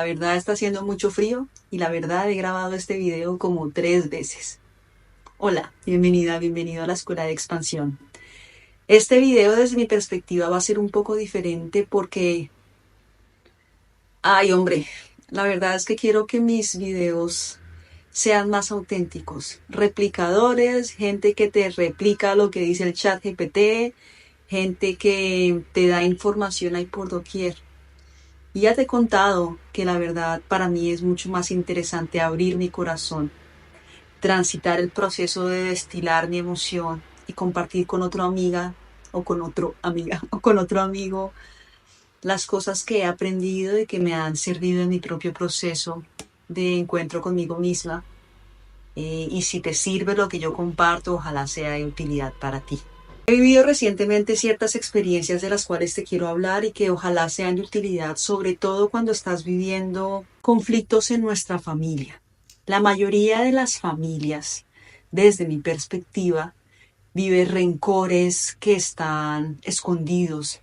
La verdad está haciendo mucho frío y la verdad he grabado este video como 3 veces. Hola, bienvenida, bienvenido a la Escuela de Expansión. Este video desde mi perspectiva va a ser un poco diferente porque, ay hombre, la verdad es que quiero que mis videos sean más auténticos. Replicadores, gente que te replica lo que dice el chat GPT, gente que te da información ahí por doquier. Y ya te he contado que la verdad para mí es mucho más interesante abrir mi corazón, transitar el proceso de destilar mi emoción y compartir con otra amiga o con otro amiga o con otro amigo las cosas que he aprendido y que me han servido en mi propio proceso de encuentro conmigo misma. Y si te sirve lo que yo comparto, ojalá sea de utilidad para ti. He vivido recientemente ciertas experiencias de las cuales te quiero hablar y que ojalá sean de utilidad, sobre todo cuando estás viviendo conflictos en nuestra familia. La mayoría de las familias, desde mi perspectiva, vive rencores que están escondidos,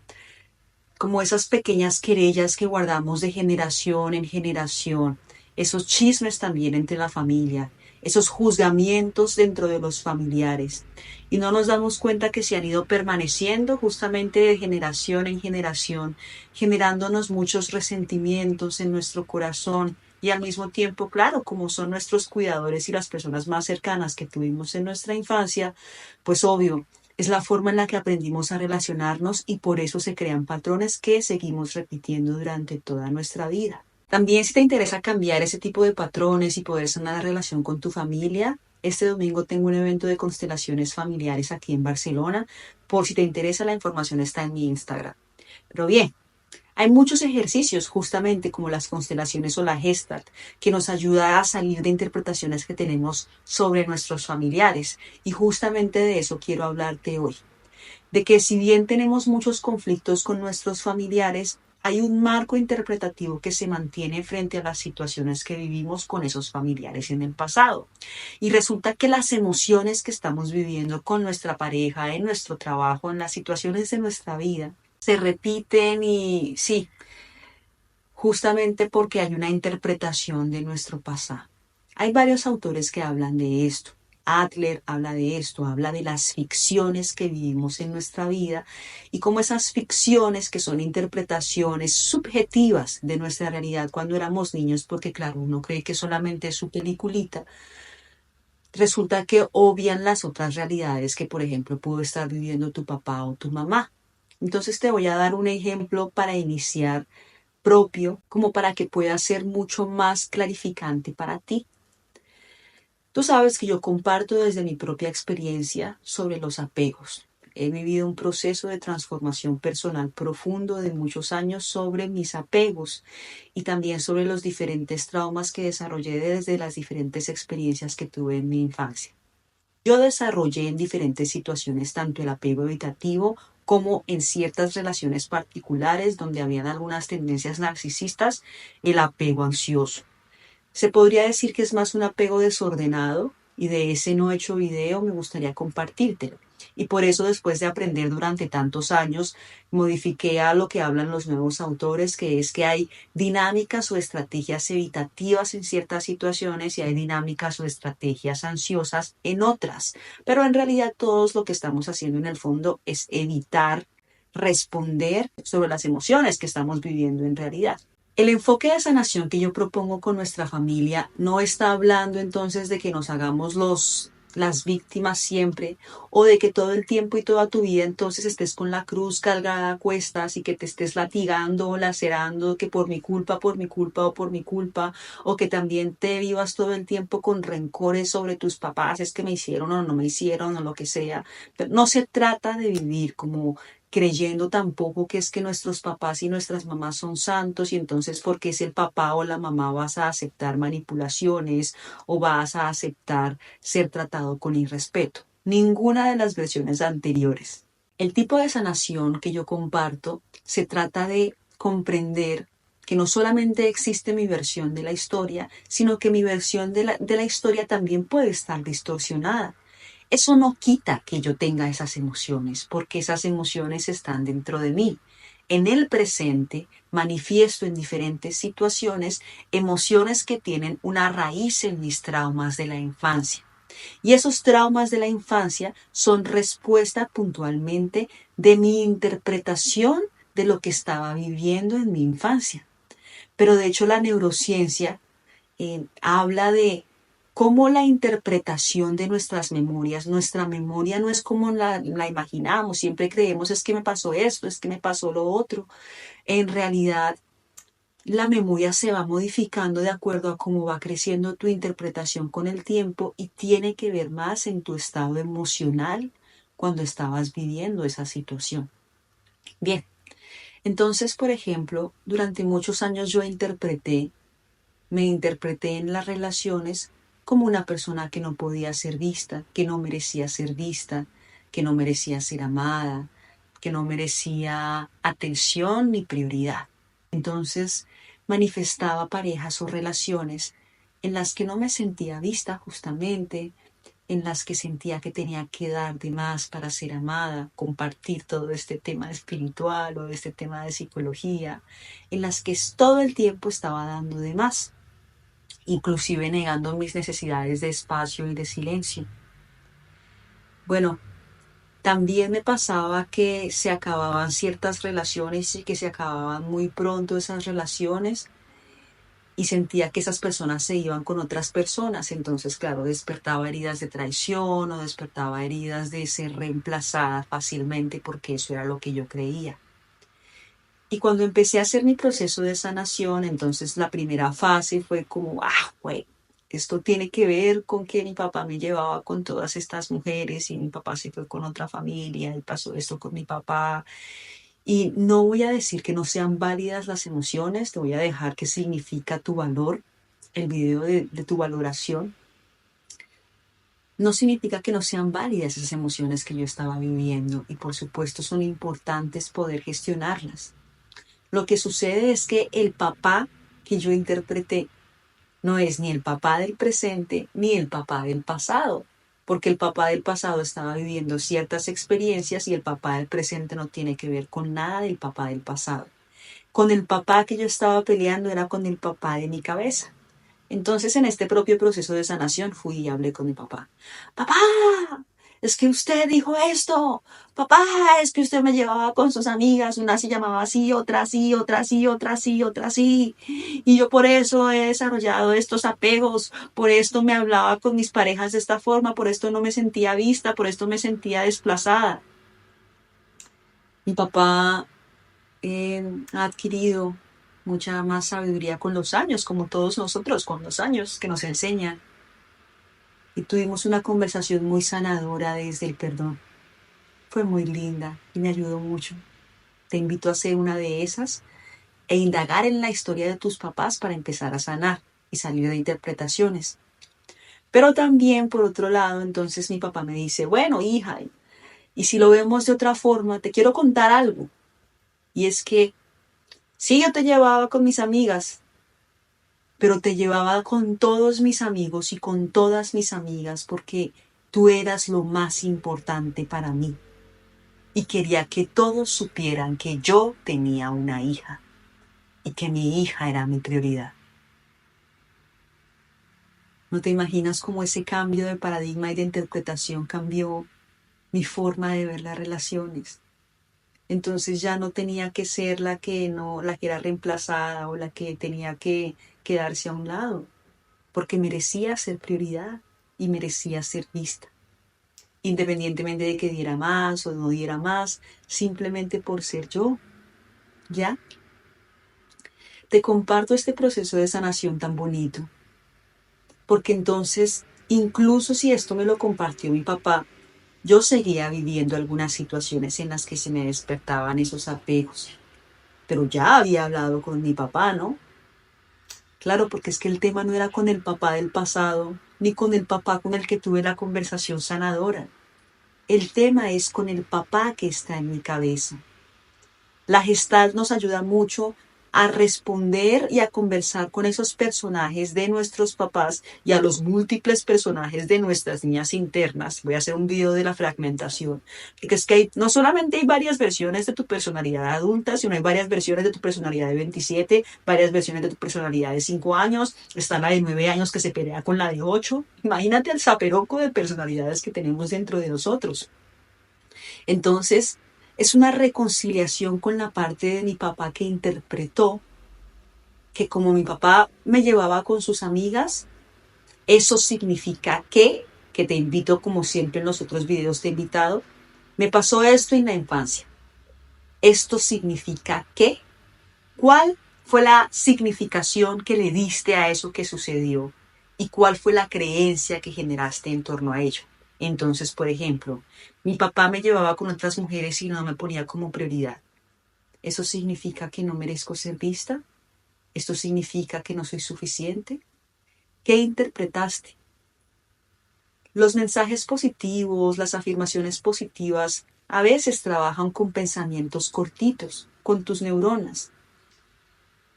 como esas pequeñas querellas que guardamos de generación en generación, esos chismes también entre la familia, esos juzgamientos dentro de los familiares. Y no nos damos cuenta que se han ido permaneciendo justamente de generación en generación, generándonos muchos resentimientos en nuestro corazón. Y al mismo tiempo, claro, como son nuestros cuidadores y las personas más cercanas que tuvimos en nuestra infancia, pues obvio, es la forma en la que aprendimos a relacionarnos y por eso se crean patrones que seguimos repitiendo durante toda nuestra vida. También si te interesa cambiar ese tipo de patrones y poder sanar la relación con tu familia, este domingo tengo un evento de constelaciones familiares aquí en Barcelona. Por si te interesa, la información está en mi Instagram. Pero bien, hay muchos ejercicios, justamente como las constelaciones o la Gestalt, que nos ayuda a salir de interpretaciones que tenemos sobre nuestros familiares. Y justamente de eso quiero hablarte hoy. De que si bien tenemos muchos conflictos con nuestros familiares, hay un marco interpretativo que se mantiene frente a las situaciones que vivimos con esos familiares en el pasado. Y resulta que las emociones que estamos viviendo con nuestra pareja, en nuestro trabajo, en las situaciones de nuestra vida, se repiten y sí, justamente porque hay una interpretación de nuestro pasado. Hay varios autores que hablan de esto. Adler habla de esto, habla de las ficciones que vivimos en nuestra vida y cómo esas ficciones, que son interpretaciones subjetivas de nuestra realidad cuando éramos niños, porque claro, uno cree que solamente es su peliculita, resulta que obvian las otras realidades que, por ejemplo, pudo estar viviendo tu papá o tu mamá. Entonces te voy a dar un ejemplo para iniciar propio, como para que pueda ser mucho más clarificante para ti. Tú sabes que yo comparto desde mi propia experiencia sobre los apegos. He vivido un proceso de transformación personal profundo de muchos años sobre mis apegos y también sobre los diferentes traumas que desarrollé desde las diferentes experiencias que tuve en mi infancia. Yo desarrollé en diferentes situaciones tanto el apego evitativo como en ciertas relaciones particulares donde habían algunas tendencias narcisistas, el apego ansioso. Se podría decir que es más un apego desordenado y de ese no hecho video me gustaría compartírtelo. Y por eso después de aprender durante tantos años, modifiqué a lo que hablan los nuevos autores, que es que hay dinámicas o estrategias evitativas en ciertas situaciones y hay dinámicas o estrategias ansiosas en otras. Pero en realidad todos lo que estamos haciendo en el fondo es evitar responder sobre las emociones que estamos viviendo en realidad. El enfoque de sanación que yo propongo con nuestra familia no está hablando entonces de que nos hagamos las víctimas siempre o de que todo el tiempo y toda tu vida entonces estés con la cruz cargada a cuestas y que te estés latigando o lacerando que por mi culpa, por mi culpa o por mi culpa, o que también te vivas todo el tiempo con rencores sobre tus papás, es que me hicieron o no me hicieron o lo que sea. Pero no se trata de vivir como creyendo tampoco que es que nuestros papás y nuestras mamás son santos y entonces porque es el papá o la mamá vas a aceptar manipulaciones o vas a aceptar ser tratado con irrespeto. Ninguna de las versiones anteriores. El tipo de sanación que yo comparto se trata de comprender que no solamente existe mi versión de la historia, sino que mi versión de la historia también puede estar distorsionada. Eso no quita que yo tenga esas emociones, porque esas emociones están dentro de mí. en el presente manifiesto en diferentes situaciones emociones que tienen una raíz en mis traumas de la infancia. Y esos traumas de la infancia son respuesta puntualmente de mi interpretación de lo que estaba viviendo en mi infancia. Pero de hecho la neurociencia habla de cómo la interpretación de nuestras memorias, nuestra memoria no es como la imaginamos, siempre creemos es que me pasó esto, es que me pasó lo otro. En realidad, la memoria se va modificando de acuerdo a cómo va creciendo tu interpretación con el tiempo y tiene que ver más en tu estado emocional cuando estabas viviendo esa situación. Bien, entonces, por ejemplo, durante muchos años me interpreté en las relaciones como una persona que no podía ser vista, que no merecía ser vista, que no merecía ser amada, que no merecía atención ni prioridad. Entonces manifestaba parejas o relaciones en las que no me sentía vista justamente, en las que sentía que tenía que dar de más para ser amada, compartir todo este tema espiritual o este tema de psicología, en las que todo el tiempo estaba dando de más, inclusive negando mis necesidades de espacio y de silencio. Bueno, también me pasaba que se acababan ciertas relaciones y que se acababan muy pronto esas relaciones y sentía que esas personas se iban con otras personas. Entonces, claro, despertaba heridas de traición o despertaba heridas de ser reemplazada fácilmente porque eso era lo que yo creía. Y cuando empecé a hacer mi proceso de sanación, entonces la primera fase fue como, güey, esto tiene que ver con que mi papá me llevaba con todas estas mujeres y mi papá se fue con otra familia y pasó esto con mi papá. Y no voy a decir que no sean válidas las emociones, te voy a dejar qué significa tu valor, el video de tu valoración. No significa que no sean válidas esas emociones que yo estaba viviendo y por supuesto son importantes poder gestionarlas. Lo que sucede es que el papá que yo interpreté no es ni el papá del presente ni el papá del pasado, porque el papá del pasado estaba viviendo ciertas experiencias y el papá del presente no tiene que ver con nada del papá del pasado. Con el papá que yo estaba peleando era con el papá de mi cabeza. Entonces, en este propio proceso de sanación, fui y hablé con mi papá. Papá, es que usted dijo esto. Papá, es que usted me llevaba con sus amigas. Una se llamaba así, otra así, otra así, otra así, otra así. Y yo por eso he desarrollado estos apegos. Por esto me hablaba con mis parejas de esta forma. Por esto no me sentía vista. Por esto me sentía desplazada. Mi papá ha adquirido mucha más sabiduría con los años, como todos nosotros, con los años que nos enseñan. Y tuvimos una conversación muy sanadora desde el perdón. Fue muy linda y me ayudó mucho. Te invito a hacer una de esas e indagar en la historia de tus papás para empezar a sanar y salir de interpretaciones. Pero también, por otro lado, entonces mi papá me dice, bueno, hija, y si lo vemos de otra forma, te quiero contar algo. Y es que sí, yo te llevaba con mis amigas, pero te llevaba con todos mis amigos y con todas mis amigas porque tú eras lo más importante para mí. Y quería que todos supieran que yo tenía una hija y que mi hija era mi prioridad. ¿No te imaginas cómo ese cambio de paradigma y de interpretación cambió mi forma de ver las relaciones? Entonces ya no tenía que ser la que era reemplazada o la que tenía que quedarse a un lado, porque merecía ser prioridad y merecía ser vista, independientemente de que diera más o no diera más, simplemente por ser yo. ¿Ya? Te comparto este proceso de sanación tan bonito, porque entonces, incluso si esto me lo compartió mi papá, yo seguía viviendo algunas situaciones en las que se me despertaban esos apegos, pero ya había hablado con mi papá, ¿no? Claro, porque es que el tema no era con el papá del pasado, ni con el papá con el que tuve la conversación sanadora. El tema es con el papá que está en mi cabeza. La Gestalt nos ayuda mucho a responder y a conversar con esos personajes de nuestros papás y a los múltiples personajes de nuestras niñas internas. Voy a hacer un video de la fragmentación, porque es que no solamente hay varias versiones de tu personalidad adulta, sino hay varias versiones de tu personalidad de 27, varias versiones de tu personalidad de 5 años, está la de 9 años que se pelea con la de 8. Imagínate el zaperoco de personalidades que tenemos dentro de nosotros. Entonces, es una reconciliación con la parte de mi papá que interpretó que como mi papá me llevaba con sus amigas, eso significa que te invito, como siempre en los otros videos te he invitado, me pasó esto en la infancia. Esto significa que, ¿cuál fue la significación que le diste a eso que sucedió? ¿Y cuál fue la creencia que generaste en torno a ello? Entonces, por ejemplo, mi papá me llevaba con otras mujeres y no me ponía como prioridad. ¿Eso significa que no merezco ser vista? ¿Esto significa que no soy suficiente? ¿Qué interpretaste? Los mensajes positivos, las afirmaciones positivas, a veces trabajan con pensamientos cortitos, con tus neuronas.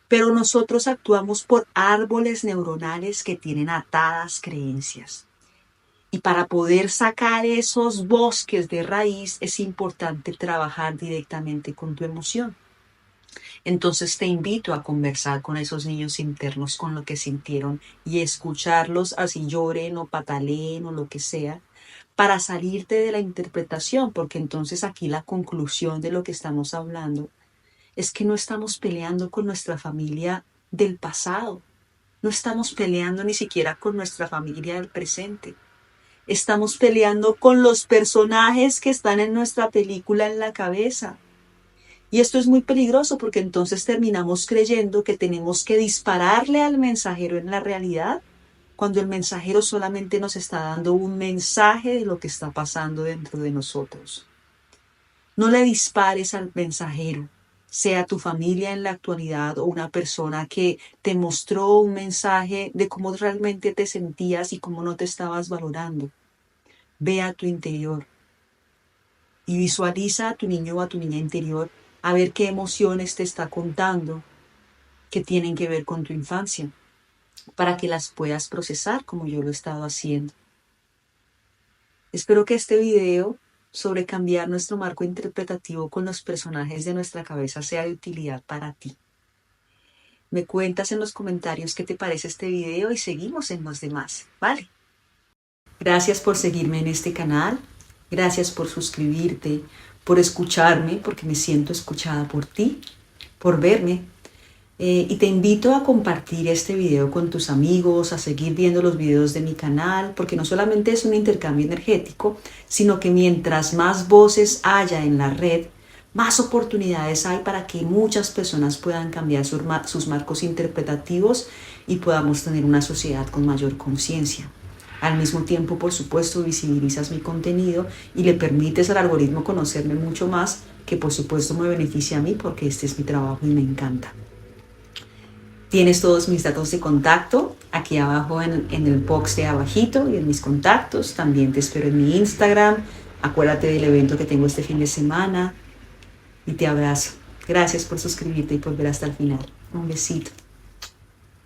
Pero nosotros actuamos por árboles neuronales que tienen atadas creencias. Y para poder sacar esos bosques de raíz es importante trabajar directamente con tu emoción. Entonces te invito a conversar con esos niños internos con lo que sintieron y escucharlos así lloren o pataleen o lo que sea, para salirte de la interpretación, porque entonces aquí la conclusión de lo que estamos hablando es que no estamos peleando con nuestra familia del pasado, no estamos peleando ni siquiera con nuestra familia del presente. Estamos peleando con los personajes que están en nuestra película en la cabeza. Y esto es muy peligroso porque entonces terminamos creyendo que tenemos que dispararle al mensajero en la realidad, cuando el mensajero solamente nos está dando un mensaje de lo que está pasando dentro de nosotros. No le dispares al mensajero, sea tu familia en la actualidad o una persona que te mostró un mensaje de cómo realmente te sentías y cómo no te estabas valorando. Ve a tu interior y visualiza a tu niño o a tu niña interior a ver qué emociones te está contando que tienen que ver con tu infancia, para que las puedas procesar como yo lo he estado haciendo. Espero que este video sobre cambiar nuestro marco interpretativo con los personajes de nuestra cabeza sea de utilidad para ti. Me cuentas en los comentarios qué te parece este video y seguimos en los demás, ¿vale? Gracias por seguirme en este canal, gracias por suscribirte, por escucharme, porque me siento escuchada por ti, por verme. Y te invito a compartir este video con tus amigos, a seguir viendo los videos de mi canal, porque no solamente es un intercambio energético, sino que mientras más voces haya en la red, más oportunidades hay para que muchas personas puedan cambiar sus marcos interpretativos y podamos tener una sociedad con mayor conciencia. Al mismo tiempo, por supuesto, visibilizas mi contenido y le permites al algoritmo conocerme mucho más, que por supuesto me beneficia a mí porque este es mi trabajo y me encanta. Tienes todos mis datos de contacto aquí abajo en el box de abajito y en mis contactos. También te espero en mi Instagram. Acuérdate del evento que tengo este fin de semana y te abrazo. Gracias por suscribirte y por ver hasta el final. Un besito.